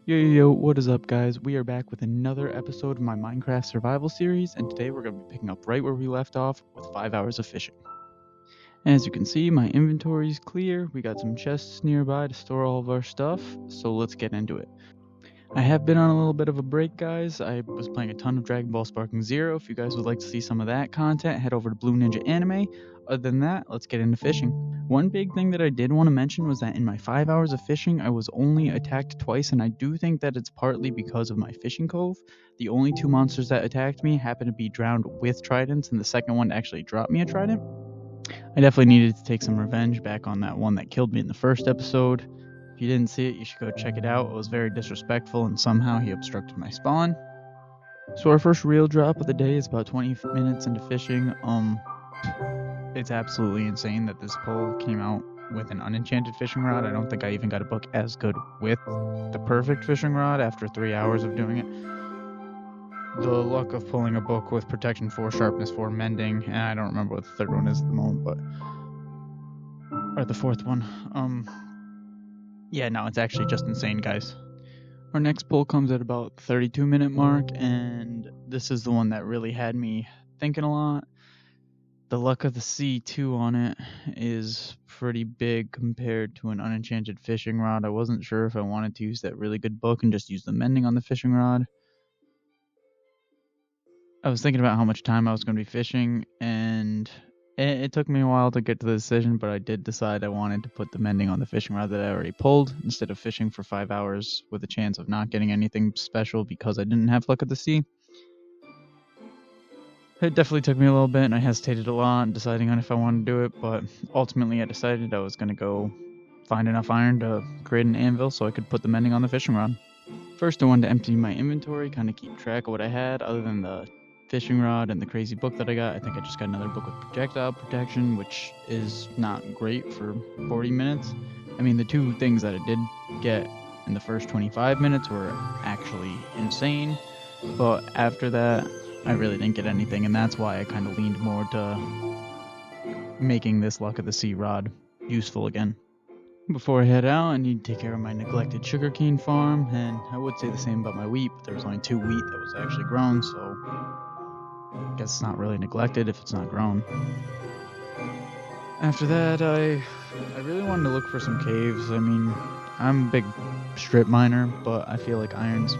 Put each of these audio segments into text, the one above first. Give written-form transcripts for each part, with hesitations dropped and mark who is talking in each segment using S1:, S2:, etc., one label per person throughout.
S1: Yo, what is up, guys? We are back with another episode of my Minecraft survival series, and today we're going to be picking up right where we left off with 5 hours of fishing. As you can see, my inventory is clear. We got some chests nearby to store all of our stuff, so let's get into it. I have been on a little bit of a break, guys. I was playing a ton of Dragon Ball Sparking Zero. If you guys would like to see some of that content, head over to Blue Ninja Anime. Other than that, let's get into fishing. One big thing that I did want to mention was that in my 5 hours of fishing, I was only attacked twice, and I do think that it's partly because of my fishing cove. The only two monsters that attacked me happened to be drowned with tridents, and the second one actually dropped me a trident. I definitely needed to take some revenge back on that one that killed me in the first episode. If you didn't see it, you should go check it out. It was very disrespectful, and somehow he obstructed my spawn. So our first real drop of the day is about 20 minutes into fishing. It's absolutely insane that this pole came out with an unenchanted fishing rod. I don't think I even got a book as good with the perfect fishing rod after 3 hours of doing it. The luck of pulling a book with protection 4, sharpness 4, mending, and I don't remember what the third one is at the moment, or the fourth one. Yeah, no, it's actually just insane, guys. Our next pull comes at about 32-minute mark, and this is the one that really had me thinking a lot. The luck of the sea, too, on it is pretty big compared to an unenchanted fishing rod. I wasn't sure if I wanted to use that really good book and just use the mending on the fishing rod. I was thinking about how much time I was going to be fishing, and it took me a while to get to the decision, but I did decide I wanted to put the mending on the fishing rod that I already pulled, instead of fishing for 5 hours with a chance of not getting anything special because I didn't have luck at the sea. It definitely took me a little bit, and I hesitated a lot deciding on if I wanted to do it, but ultimately I decided I was going to go find enough iron to create an anvil so I could put the mending on the fishing rod. First, I wanted to empty my inventory, kind of keep track of what I had, other than the fishing rod and the crazy book that I got. I think I just got another book with projectile protection, which is not great for 40 minutes. I mean, the two things that I did get in the first 25 minutes were actually insane, but after that, I really didn't get anything, and that's why I kind of leaned more to making this Luck of the Sea rod useful again. Before I head out, I need to take care of my neglected sugarcane farm, and I would say the same about my wheat, but there was only 2 wheat that was actually grown, so I guess it's not really neglected if it's not grown. After that, I really wanted to look for some caves. I mean, I'm a big strip miner, but I feel like iron's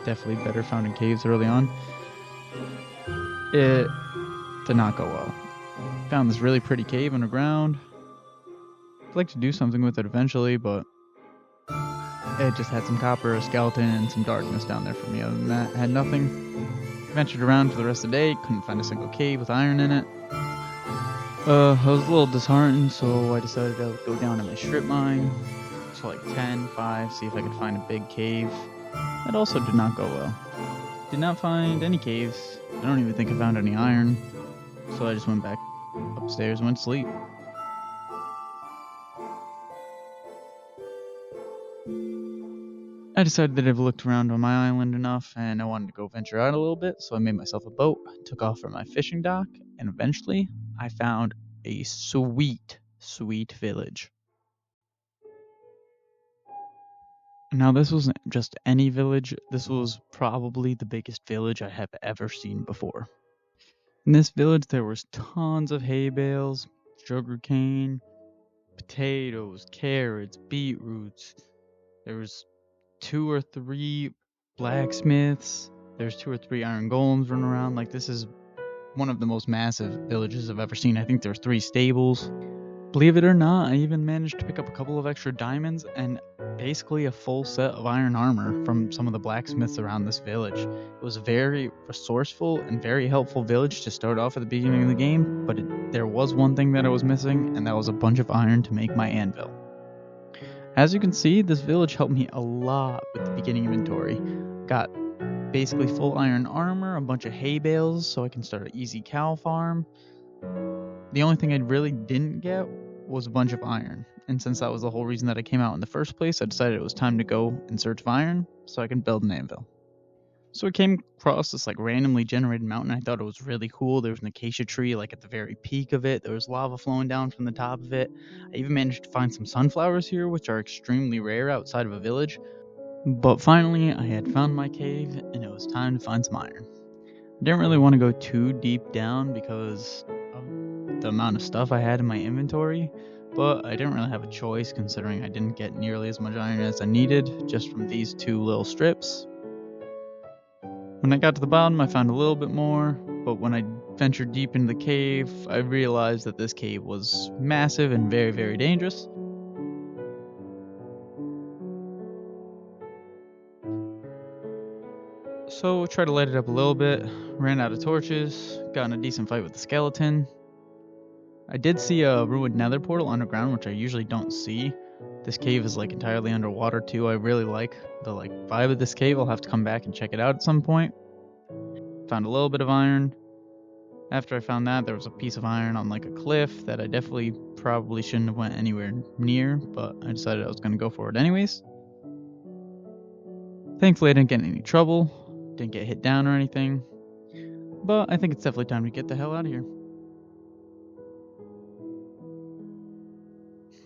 S1: definitely better found in caves early on. It did not go well. Found this really pretty cave underground. I'd like to do something with it eventually, but it just had some copper, a skeleton, and some darkness down there for me. Other than that, I had nothing. Ventured around for the rest of the day, couldn't find a single cave with iron in it. I was a little disheartened, so I decided I would go down to my strip mine to like 10, 5, see if I could find a big cave. That also did not go well. Did not find any caves. I don't even think I found any iron. So I just went back upstairs and went to sleep. I decided that I've looked around on my island enough and I wanted to go venture out a little bit, so I made myself a boat, took off from my fishing dock, and eventually I found a sweet village. Now, this wasn't just any village, this was probably the biggest village I have ever seen before. In this village, there was tons of hay bales, sugarcane, potatoes, carrots, beetroots. There was 2 or 3 blacksmiths. There's 2 or 3 iron golems running around. Like, this is one of the most massive villages I've ever seen. I think there's 3 stables. Believe it or not, I even managed to pick up a couple of extra diamonds and basically a full set of iron armor from some of the blacksmiths around this village. It was a very resourceful and very helpful village to start off at the beginning of the game, but there was one thing that I was missing, and that was a bunch of iron to make my anvil. As you can see, this village helped me a lot with the beginning inventory. Got basically full iron armor, a bunch of hay bales so I can start an easy cow farm. The only thing I really didn't get was a bunch of iron, and since that was the whole reason that I came out in the first place, I decided it was time to go in search of iron so I can build an anvil. So I came across this randomly generated mountain. I thought it was really cool. There was an acacia tree at the very peak of it. There was lava flowing down from the top of it. I even managed to find some sunflowers here, which are extremely rare outside of a village. But finally, I had found my cave, and it was time to find some iron. I didn't really want to go too deep down because of the amount of stuff I had in my inventory, but I didn't really have a choice considering I didn't get nearly as much iron as I needed just from these 2 little strips. When I got to the bottom, I found a little bit more, but when I ventured deep into the cave, I realized that this cave was massive and very, very dangerous. So, tried to light it up a little bit, ran out of torches, got in a decent fight with the skeleton. I did see a ruined nether portal underground, which I usually don't see. This cave is like entirely underwater too. I really like the vibe of this cave. I'll have to come back and check it out at some point. Found a little bit of iron. After I found that, there was a piece of iron on like a cliff that I definitely probably shouldn't have went anywhere near, but I decided I was going to go for it anyways. Thankfully, I didn't get in any trouble, didn't get hit down or anything, but I think it's definitely time to get the hell out of here.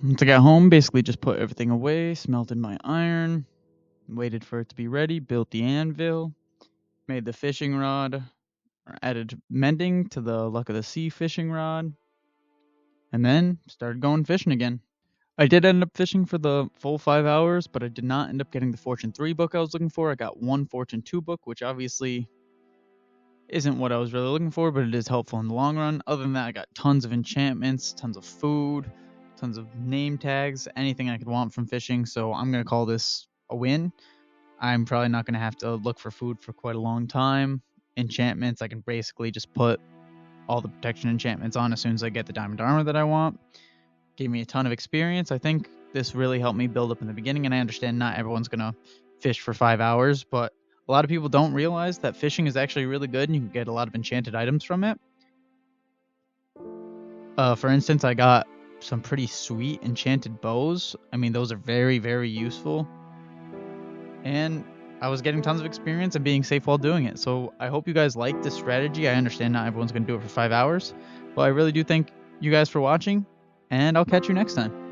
S1: Once I got home, basically just put everything away, smelted my iron, waited for it to be ready, built the anvil, made the fishing rod, added mending to the Luck of the Sea fishing rod, and then started going fishing again. I did end up fishing for the full 5 hours, but I did not end up getting the Fortune 3 book I was looking for. I got one Fortune 2 book, which obviously isn't what I was really looking for, but it is helpful in the long run. Other than that, I got tons of enchantments, tons of food, tons of name tags, anything I could want from fishing, so I'm going to call this a win. I'm probably not going to have to look for food for quite a long time. Enchantments, I can basically just put all the protection enchantments on as soon as I get the diamond armor that I want. Gave me a ton of experience. I think this really helped me build up in the beginning, and I understand not everyone's going to fish for 5 hours, but a lot of people don't realize that fishing is actually really good and you can get a lot of enchanted items from it. For instance, I got some pretty sweet enchanted bows. I mean, those are very, very useful. And I was getting tons of experience and being safe while doing it. So I hope you guys like this strategy. I understand not everyone's going to do it for 5 hours, but I really do thank you guys for watching, and I'll catch you next time.